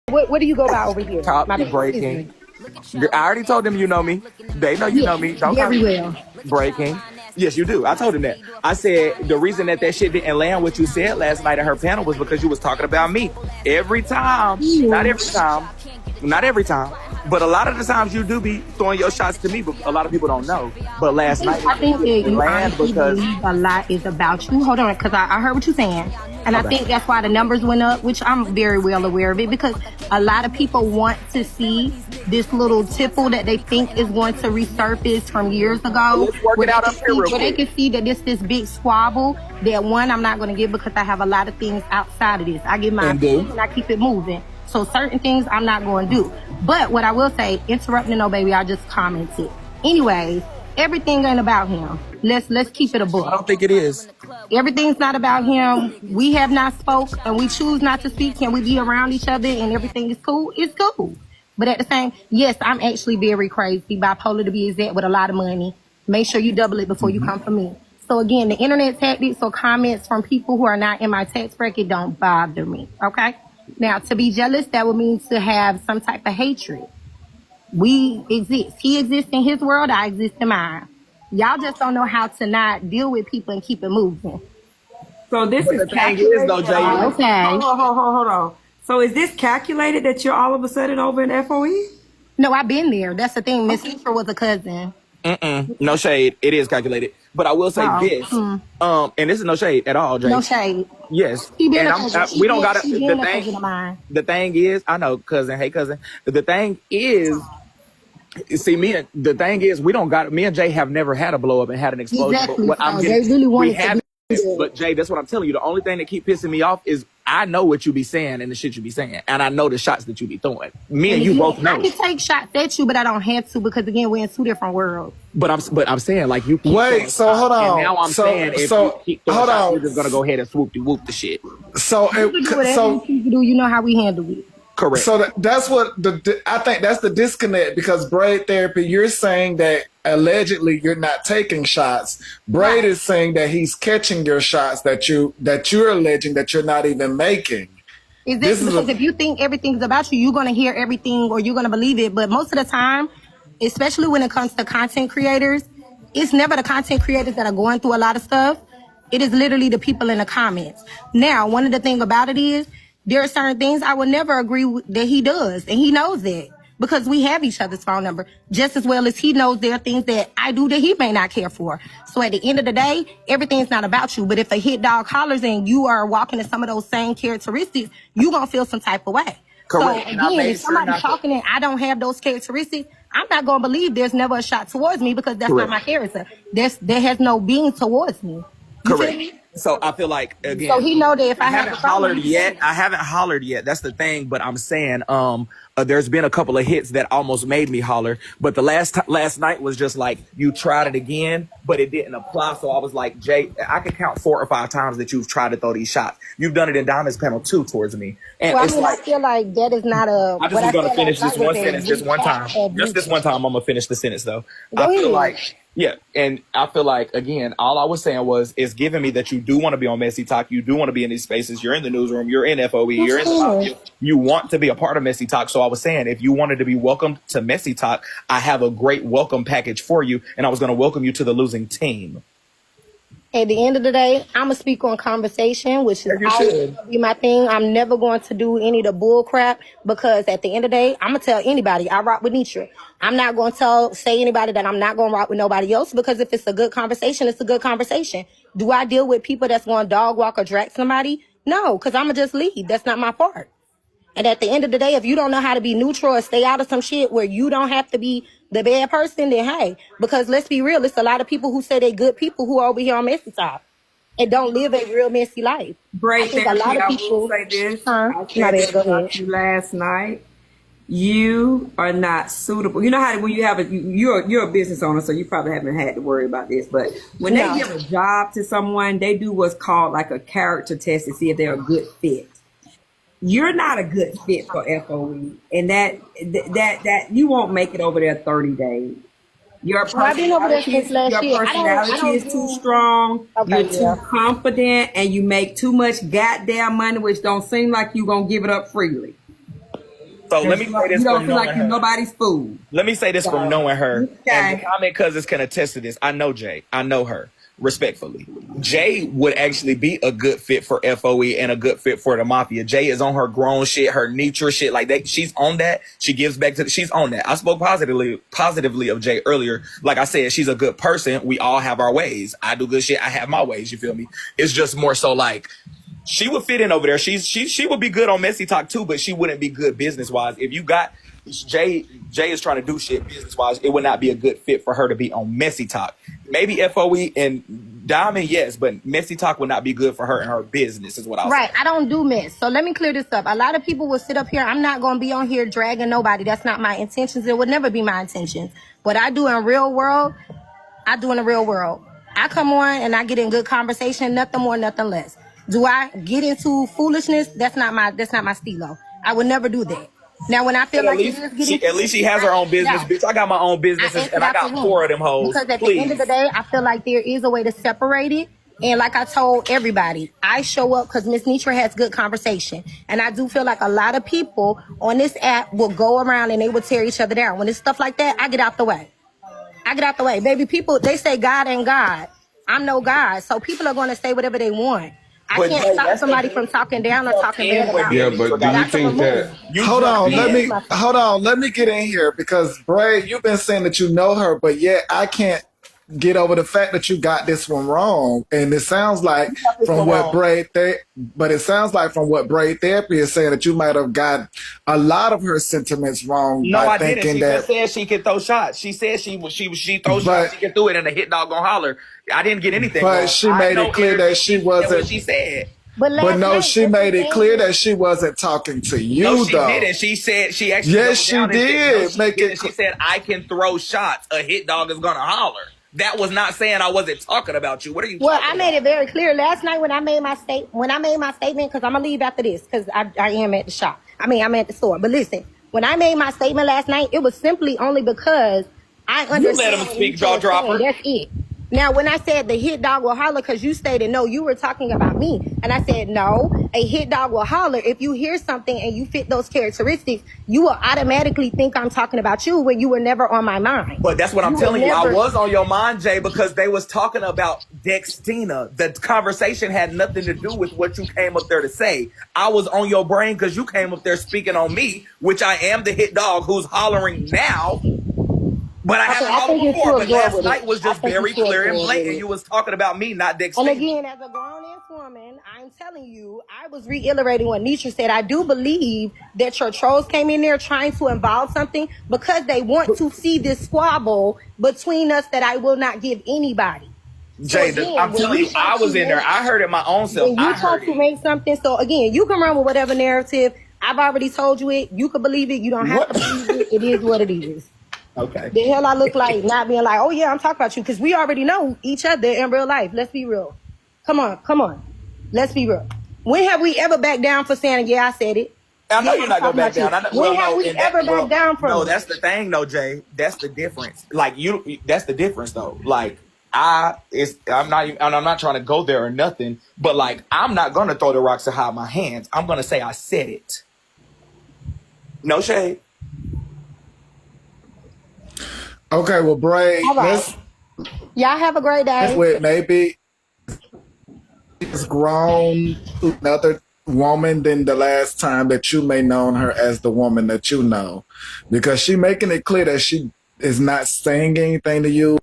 What do you go by over here? Copy breaking. I already told them you know me. They know you know me. Don't very well. Breaking. Yes, you do. I told him that. I said the reason that shit didn't land what you said last night at her panel was because you was talking about me. Every time. Not every time. Not every time. But a lot of the times you do be throwing your shots to me, but a lot of people don't know. But last night, I think that you honestly because believe a lot is about you. Hold on, because I heard what you're saying. And I think that's why the numbers went up, which I'm very well aware of it, because a lot of people want to see this little tipple that they think is going to resurface from years ago. Let's work it out up here real quick. Where they can see that this big squabble, that one I'm not going to give because I have a lot of things outside of this. I give my opinion and I keep it moving. So certain things I'm not going to do. But what I will say, interrupting, no baby, I just commented. Anyways, everything ain't about him. Let's keep it a book. I don't think it is. Everything's not about him. We have not spoke and we choose not to speak. Can we be around each other and everything is cool? It's cool. But at the same, yes, I'm actually very crazy, bipolar to be exact, with a lot of money. Make sure you double it before you come for me. So again, the internet tactics or comments from people who are not in my tax bracket don't bother me, okay? Now, to be jealous, that would mean to have some type of hatred. We exist. He exists in his world, I exist in mine. Y'all just don't know how to not deal with people and keep it moving. So this is calculated, though, Jay. Okay. Hold on. So is this calculated that you're all of a sudden over in FOE? No, I've been there. That's the thing. Miss Easter was a cousin. No shade. It is calculated. But I will say this. And this is no shade at all, Jay. No shade. Yes. We don't got to. The thing is, I know, cousin. Hey, cousin. The thing is, see, me and Jay have never had a blow up and had an explosion. Exactly. But but Jay, that's what I'm telling you. The only thing that keep pissing me off is I know what you be saying and the shit you be saying, and I know the shots that you be throwing. Me and you both know. I can take shots at you, but I don't have to because again, we're in two different worlds. But I'm saying like you keep wait. So hold on. And now I'm saying if you keep throwing shots, you're just gonna go ahead and whoop the shit. You know how we handle it. Correct. So that's what I think that's the disconnect, because Braid therapy, you're saying that allegedly you're not taking shots. Braid is saying that he's catching your shots that you're alleging that you're not even making. Because if you think everything's about you, you're going to hear everything or you're going to believe it. But most of the time, especially when it comes to content creators, it's never the content creators that are going through a lot of stuff. It is literally the people in the comments. Now, one of the things about it is, there are certain things I would never agree with that he does, and he knows that because we have each other's phone number just as well as he knows there are things that I do that he may not care for. So at the end of the day, everything's not about you. But if a hit dog hollers and you are walking in some of those same characteristics, you're going to feel some type of way. Correct. So again, if somebody's talking and I don't have those characteristics, I'm not going to believe there's never a shot towards me because that's not my character. There has no being towards me. Correct. So I feel like, again, so he know that if I haven't hollered yet. I haven't hollered yet. That's the thing. But I'm saying, there's been a couple of hits that almost made me holler. But the last night was just like, you tried it again, but it didn't apply. So I was like, Jay, I can count 4 or 5 times that you've tried to throw these shots. You've done it in Diamond's panel too towards me. And well, I feel like that is not a. I just was going to finish this one sentence just one time. Just this one time, I'm going to finish the sentence though. I feel like. Yeah, and I feel like, again, all I was saying was, it's giving me that you do want to be on Messy Talk, you do want to be in these spaces, you're in the newsroom, you're in FOE, you're in the you want to be a part of Messy Talk. So I was saying, if you wanted to be welcomed to Messy Talk, I have a great welcome package for you, and I was going to welcome you to the losing team. At the end of the day, I'm going to speak on conversation, which is always going to be my thing. I'm never going to do any of the bull crap because at the end of the day, I'm going to tell anybody I rock with Nitra. I'm not going to say anybody that I'm not going to rock with nobody else because if it's a good conversation, it's a good conversation. Do I deal with people that's going to dog walk or drag somebody? No, because I'm going to just leave. That's not my part. And at the end of the day, if you don't know how to be neutral or stay out of some shit where you don't have to be the bad person, then hey, because let's be real, it's a lot of people who say they're good people who are over here on Messy Talk and don't live a real messy life. Braid, a lot of people say this. I said this about you last night. You are not suitable. You know how when you have you're a business owner, so you probably haven't had to worry about this. But when they give a job to someone, they do what's called like a character test to see if they're a good fit. You're not a good fit for FOE, and that you won't make it over there 30 days. Your personality is too strong. You're too confident, and you make too much goddamn money, which don't seem like you're gonna give it up freely. So let me say this You don't from feel knowing like you're her. nobody's fool. Let me say this from knowing her. Okay. And the comment cousins can attest to this. I know Jay. I know her respectfully. Jay would actually be a good fit for FOE and a good fit for the mafia. Jay is on her grown shit, her nature shit like that. She's on that. She gives back to she's on that. I spoke positively of Jay earlier. Like I said, she's a good person. We all have our ways. I do good shit. I have my ways. You feel me? It's just more so like she would fit in over there. She would be good on Messy Talk too, but she wouldn't be good business wise. If you got Jay is trying to do shit business wise, it would not be a good fit for her to be on Messy Talk. Maybe FOE and Diamond, yes, but Messy Talk would not be good for her and her business, is what I was saying. I don't do mess. So let me clear this up. A lot of people will sit up here. I'm not going to be on here dragging nobody. That's not my intentions. It would never be my intentions. What I do in real world, I do in the real world. I come on and I get in good conversation, nothing more, nothing less. Do I get into foolishness? That's not my stilo. I would never do that. Now, when I feel But like at least she has her own business, bitch. I got my own businesses, and I got 4 of them hoes. Because at the end of the day, I feel like there is a way to separate it. And like I told everybody, I show up because Miss Nitra has good conversation. And I do feel like a lot of people on this app will go around and they will tear each other down. When it's stuff like that, I get out the way. I get out the way. Baby, people, they say God ain't God. I'm no God. So people are going to say whatever they want. I can't stop somebody from talking down or talking bad about me. Yeah, but do you think that? Hold on, let me get in here because Braid, you've been saying that you know her, but yet I can't get over the fact that you got this one wrong. And it sounds like from what Braid from what Braid Therapy is saying that you might have got a lot of her sentiments wrong. No, by I didn't. thinking She just said she can throw shots. She said she throws shots. She can do it, and a hit dog gonna holler. I didn't get anything. But wrong. she made it clear that she wasn't. What she said. But no, she made it clear that she wasn't talking to you, no, she though. Didn't. She said she actually. Yes, she did. She said I can throw shots. A hit dog is gonna holler. That was not saying I wasn't talking about you. What are you? Well, I made it very clear last night when I made my statement, because I'm gonna leave after this, because I am at the shop. I'm at the store. But listen, when I made my statement last night, it was simply only because I understand. You let him speak, jaw dropper. That's it. Now, when I said the hit dog will holler, because you stated no, you were talking about me. And I said, no, a hit dog will holler. If you hear something and you fit those characteristics, you will automatically think I'm talking about you when you were never on my mind. But that's what I'm telling you. I was on your mind, Jay, because they was talking about Dextina. The conversation had nothing to do with what you came up there to say. I was on your brain because you came up there speaking on me, which I am the hit dog who's hollering now. But I haven't hollered before. But last night was just very clear and blatant. You was talking about me, not Dextina. And again, as a grown-ass woman, I'm telling you, I was reiterating what Nisha said. I do believe that your trolls came in there trying to involve something because they want to see this squabble between us that I will not give anybody. Jay, so again, I'm telling you, I was in there. I heard it my own self. When you talk to make something, so again, you can run with whatever narrative. I've already told you it. You can believe it. You don't have to believe it. It is what it is. Okay. The hell I look like not being like, oh yeah, I'm talking about you, because we already know each other in real life. Let's be real. Come on. Let's be real. When have we ever backed down for saying, yeah, I said it? I know you're not going to back down. When have we ever backed down from? No, that's the thing, though, Jay. That's the difference. Like that's the difference, though. Like I'm not trying to go there or nothing, but like I'm not going to throw the rocks and hide my hands. I'm going to say I said it. No shade. Okay, well, Braid, right. Y'all have a great day. With maybe she's grown another woman than the last time that you may known her as the woman that you know, because she making it clear that she is not saying anything to you.